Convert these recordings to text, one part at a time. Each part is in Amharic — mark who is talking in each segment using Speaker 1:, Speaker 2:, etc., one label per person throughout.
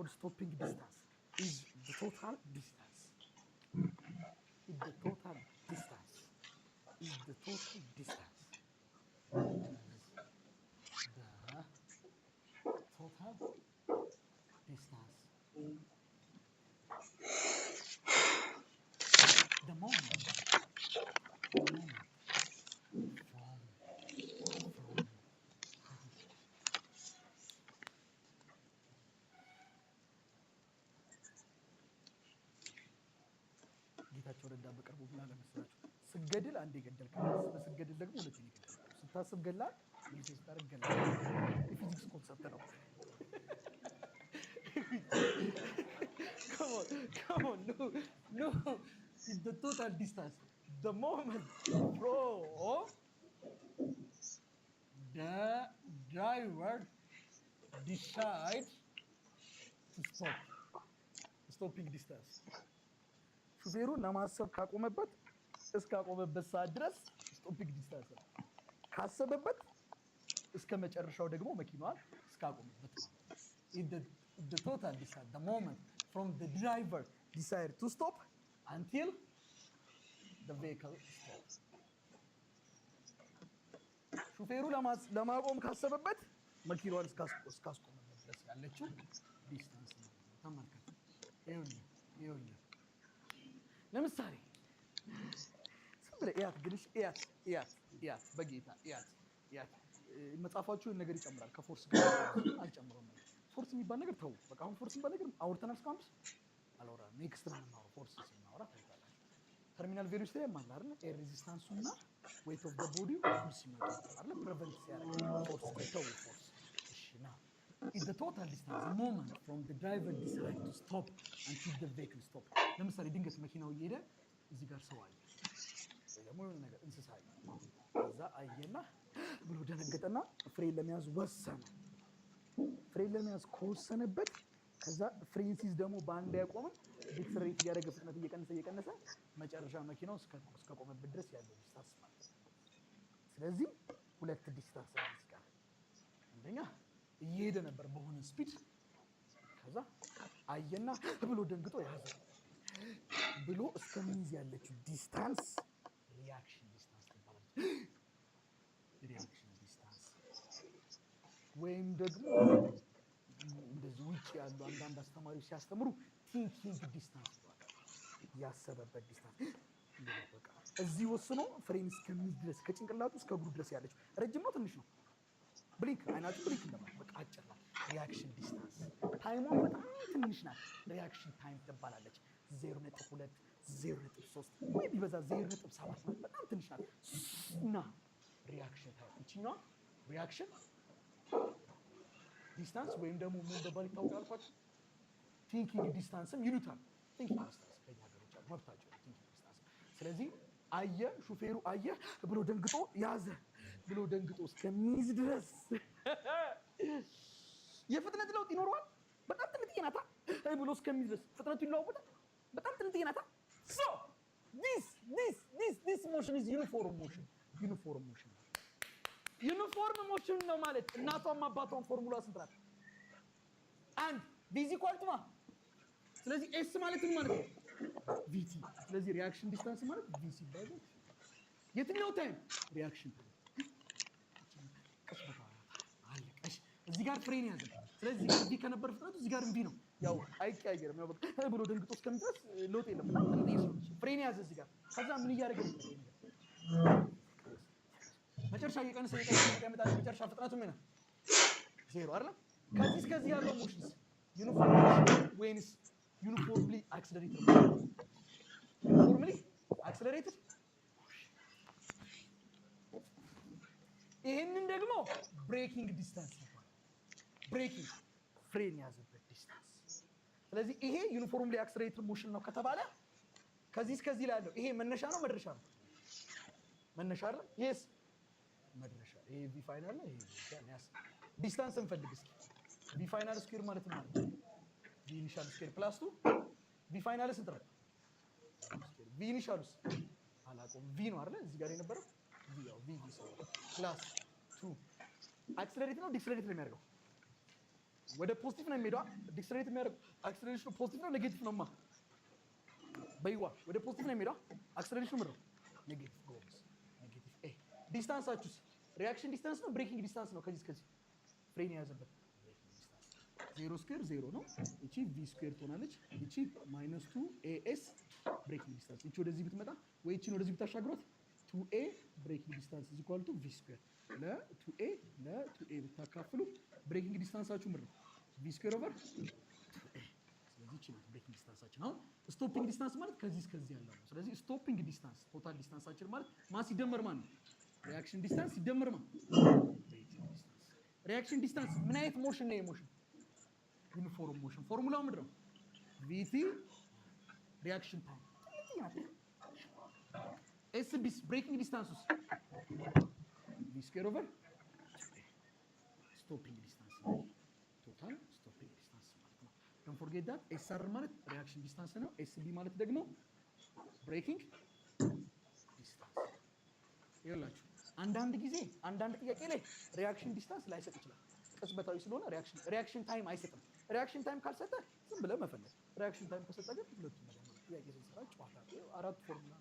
Speaker 1: on stopping distance is the total distance. Is the total distance. Is the total distance. The total distance. The moment from ጌታቸው ረዳ በቅርቡ ምን አለ መሰላችሁ? ስገድል አንዴ ገደልከኝ፣ ስገድል ደግሞ ሁለተኛ ገደልከኝ። ስታስብ ገላል፣ መልስ ስታደርግ ገላል። የፊዚክስ ኮንሰፕት ነው። Come on, no. It's the total distance. The moment from the driver decides to stop. Stopping distance. ሹፌሩ ለማሰብ ካቆመበት እስካቆመበት ሰዓት ድረስ ስቶፒንግ ዲስታንስ ነው። ካሰበበት እስከ መጨረሻው ደግሞ መኪናዋን እስካቆመበት the total distance, the moment from the driver decide to stop until the vehicle stops. ሹፌሩ ለማቆም ካሰበበት መኪናዋን እስካስቆመበት ድረስ ያለችው ዲስታንስ ነው። ተመልከቱ። ይኸውልህ ለምሳሌ ዝም ብለህ እያት ግንሽ እያት በጌታ እያት መጽሐፋችሁን ነገር ይጨምራል። ከፎርስ ጋር አልጨምረውም። ፎርስ የሚባል ነገር ተው። በቃ አሁን ፎርስ የሚባል ነገር አውርተናል። እስካሁን አላወራንም። ኔክስት ነው የምናወራው። ፎርስ ስናወራ ታይታላችሁ። ተርሚናል ቬሎሲቲ ላይ ማለት አይደል? ኤር ሬዚስታንሱ እና ዌይት ኦፍ ዘ ቦዲ እኩል ሲመጡ አይደል? ፕሪቨንት ሲያደርግ ፎርስ ከተው ፎርስ እሺ ና is the total distance, the moment from the driver decide to stop until the vehicle stop. ለምሳሌ ድንገት መኪናው እየሄደ እዚህ ጋር ሰው አየ ወይ ደግሞ የሆነ ነገር እንስሳ አየ። ከዛ አየና ብሎ ደነገጠና ፍሬን ለመያዝ ወሰነ። ፍሬን ለመያዝ ከወሰነበት ከዛ ፍሬን ሲዝ ደግሞ በአንድ ያቆመ ዲክስሬት እያደረገ ፍጥነት እየቀነሰ መጨረሻ መኪናው እስከቆመበት ድረስ ያለው ዲስታንስ ማለት ነው። ስለዚህ ሁለት ዲስታንስ ነው እዚህ ጋር። አንደኛ እየሄደ ነበር በሆነ ስፒድ። ከዛ አየና ብሎ ደንግጦ ያዘ ብሎ እስከሚይዝ ያለችው ዲስታንስ ሪአክሽን ዲስታንስ ትባላለች። ሪአክሽን ዲስታንስ ወይም ደግሞ እንደዚህ ውጭ ያሉ አንዳንድ አስተማሪዎች ሲያስተምሩ ቲንኪንግ ዲስታንስ ይባላል። ያሰበበት ዲስታንስ በቃ እዚህ ወስኖ ፍሬን እስከሚይዝ ድረስ ከጭንቅላቱ እስከ እግሩ ድረስ ያለችው ረጅም ነው ትንሽ ነው? ብሊንክ አይናቱ ብሊንክ እንደማለት በቃ አጭር ናት። ሪአክሽን ዲስታንስ ታይሟ በጣም ትንሽ ናት። ሪአክሽን ታይም ትባላለች። 0.2 0.3 ወይ ቢበዛ 0.7 ናት። በጣም ትንሽ ናት እና ሪአክሽን ታይም እቺኛዋ ሪአክሽን ዲስታንስ ወይም ደግሞ ምን በባል ይታወቃል አልኳችሁ? ቲንኪንግ ዲስታንስም ይሉታል። ቲንኪንግ ዲስታንስ ከኛ ሀገሮች መብታቸው ቲንኪንግ ዲስታንስ። ስለዚህ አየ ሹፌሩ አየ ብሎ ደንግጦ ያዘ ብሎ ደንግጦ እስከሚይዝ ድረስ የፍጥነት ለውጥ ይኖረዋል። በጣም ትንጥዬ ናታ ብሎ እስከሚይዝ ድረስ ፍጥነቱ ይለዋወጣል። በጣም ትንጥዬ ናታ። so this motion is uniform motion. ዩኒፎርም ሞሽን ነው ማለት እናቷም አባቷም ፎርሙላ ስንት ናት? አንድ ቪዚ ኳልቱማ። ስለዚህ ኤስ ማለት ምን ማለት ነው? ቪቲ። ስለዚህ ሪአክሽን ዲስታንስ ማለት ቪሲ ይባላል። የትኛው ታይም? ሪአክሽን ታይም። አለቀሽ። እዚህ ጋር ፍሬን ያዘ። ስለዚህ ቪ ከነበር ፍጥነቱ እዚህ ጋር ቪ ነው። ያው አይቀያየርም። ያው በቃ ብሎ ደንግጦ እስከሚደርስ ሎጥ የለም። በጣም ትንሽ ፍሬን ያዘ እዚህ ጋር። ከዛ ምን እያደረገ ነው? መጨረሻ እየቀነሰ ያመጣል። መጨረሻ ፍጥነቱ ምን ነው? ዜሮ አይደል? ከዚህ እስከዚህ ያለው ሞሽንስ ዩኒፎርም ወይንስ ዩኒፎርምሊ አክሰለሬትድ? ዩኒፎርምሊ አክሰለሬትድ። ይሄንን ደግሞ ብሬኪንግ ዲስታንስ ይባላል። ብሬኪንግ ፍሬን ያዘበት ዲስታንስ። ስለዚህ ይሄ ዩኒፎርምሊ አክሰለሬትድ ሞሽን ነው ከተባለ ከዚህ እስከዚህ ላይ ያለው ይሄ መነሻ ነው መድረሻ ነው? መነሻ አይደል? yes መድረሻ። ይሄ ቪ ፋይናል ነው። ይሄ ያስ ዲስታንስ እንፈልግ እስኪ። ቪ ፋይናል ስኩዌር ማለት ነው ቪ ኢኒሻል ስኩዌር ፕላስ 2 ቪ ፋይናል ስንት ነው? ቪ ኢኒሻልስ አላውቀውም። ቪ ነው አይደል? እዚህ ጋር የነበረው ቪ ያው ቪ ፕላስ 2 አክሰለሬት ነው ዲክሰለሬት ነው የሚያደርገው? ወደ ፖዚቲቭ ነው የሚሄደው ዲክስለሬት የሚያደርገው አክሰለሬሽኑ ፖዚቲቭ ነው ኔጌቲቭ ነውማ በይዋ ወደ ፖዚቲቭ ነው የሚሄደው አክሰለሬሽኑ ምንድነው ኔጌቲቭ ጎልስ ኔጌቲቭ ኤ ዲስታንሳችሁስ ሪአክሽን ዲስታንስ ነው ብሬኪንግ ዲስታንስ ነው ከዚህ ፍሬን የያዘበት ዜሮ ስኩዌር ዜሮ ነው እቺ ቪ ስኩዌር ትሆናለች እቺ -2 ኤኤስ ብሬኪንግ ዲስታንስ እቺ ወደዚህ ብትመጣ ወይ እቺን ወደዚህ ብታሻግሯት 2a ብሬኪንግ ዲስታንስ is equal to v square ለ2a ብታካፍሉ ብሬኪንግ ዲስታንሳችሁ ምንድን ነው v square over 2a ስለዚህ እቺ ነው ብሬኪንግ ዲስታንሳችን አሁን ስቶፒንግ ዲስታንስ ማለት ከዚህ እስከዚህ ያለው ነው ስለዚህ ስቶፒንግ ዲስታንስ ቶታል ዲስታንሳችን ማለት ማስ ሲደመር ማን ነው ሪአክሽን ዲስታንስ ሲደመር ማን ሪአክሽን ዲስታንስ ምን አይነት ሞሽን ነው የሞሽን ዩኒፎርም ሞሽን ፎርሙላው ምንድን ነው vt ሪአክሽን ታይም SB breaking distances v square over stopping distance total stopping distance ማለት ነው don't forget that SR ማለት reaction distance ነው SB ማለት ደግሞ breaking distance ይኸውላችሁ አንዳንድ ጊዜ አንዳንድ ጥያቄ ላይ reaction distance ላይሰጥ ይችላል ቅጽበታዊ ስለሆነ reaction time አይሰጥም reaction time ካልሰጠ ዝም ብለህ መፈለግ reaction time ከሰጠ ግን ሁለቱም ነገር ጥያቄ ስንሰራ ጨዋታ አራት ፎርሙላ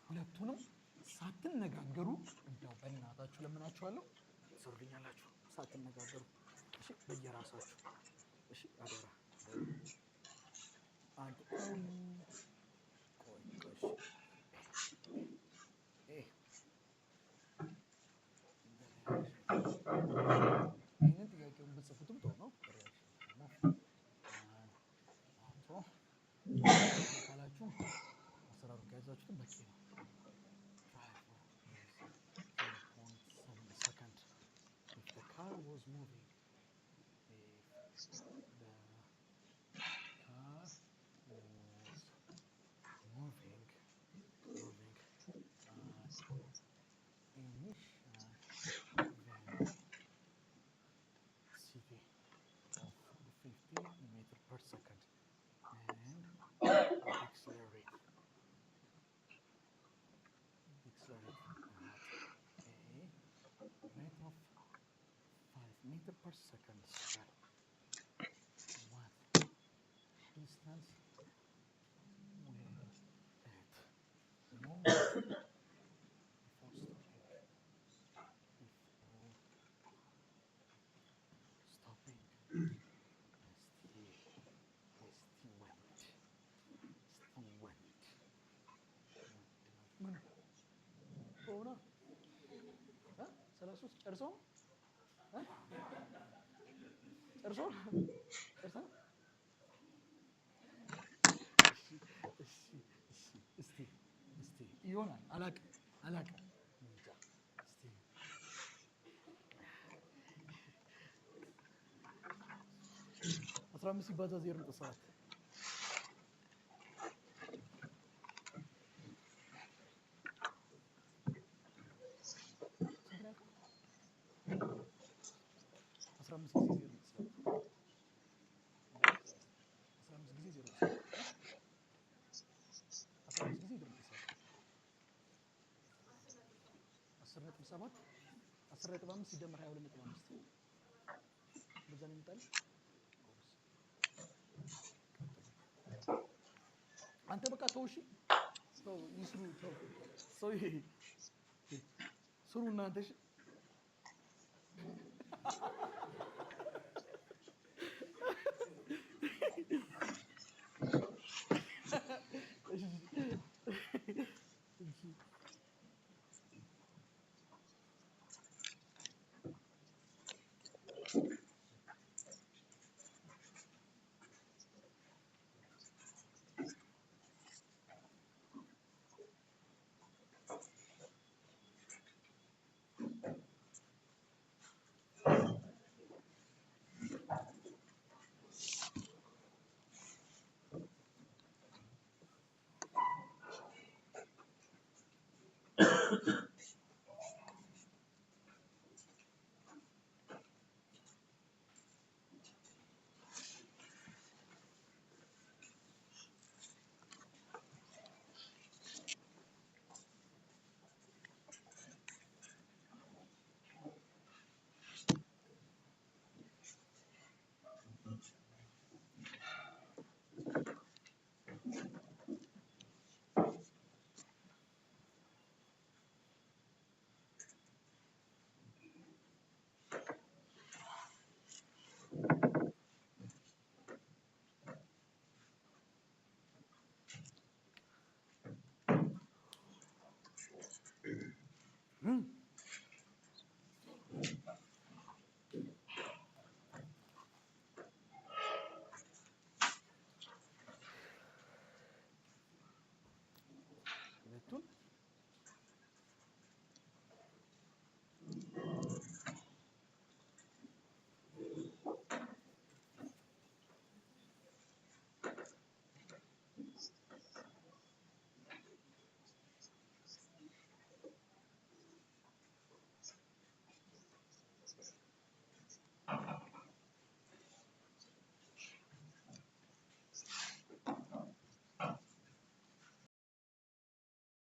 Speaker 1: ሁለቱንም ሳትነጋገሩ እንደው በእናታችሁ ለምናችኋለሁ ሰርቪኛላችሁ ሳትነጋገሩ እሺ በየራሳችሁ እሺ አደራ አንድ ቆይ ይህንን ጥያቄውን ብጽፉትም ጥሩ ነው ካላችሁ አሰራሩ ከያዛችሁትም በቂ ነው 5.7 second if the car was moving meter per second square. What distance will it move before stopping? ጨርሶ እስቲ ይሆናል አላቅም 15 ሲባዛ 0.7 10.5 ሲደመር 22.5 በዛ ነው የሚጣል አንተ በቃ ተውሺ ሰው ይስሩ ሰው ይሄ ስሩ እናንተ እሺ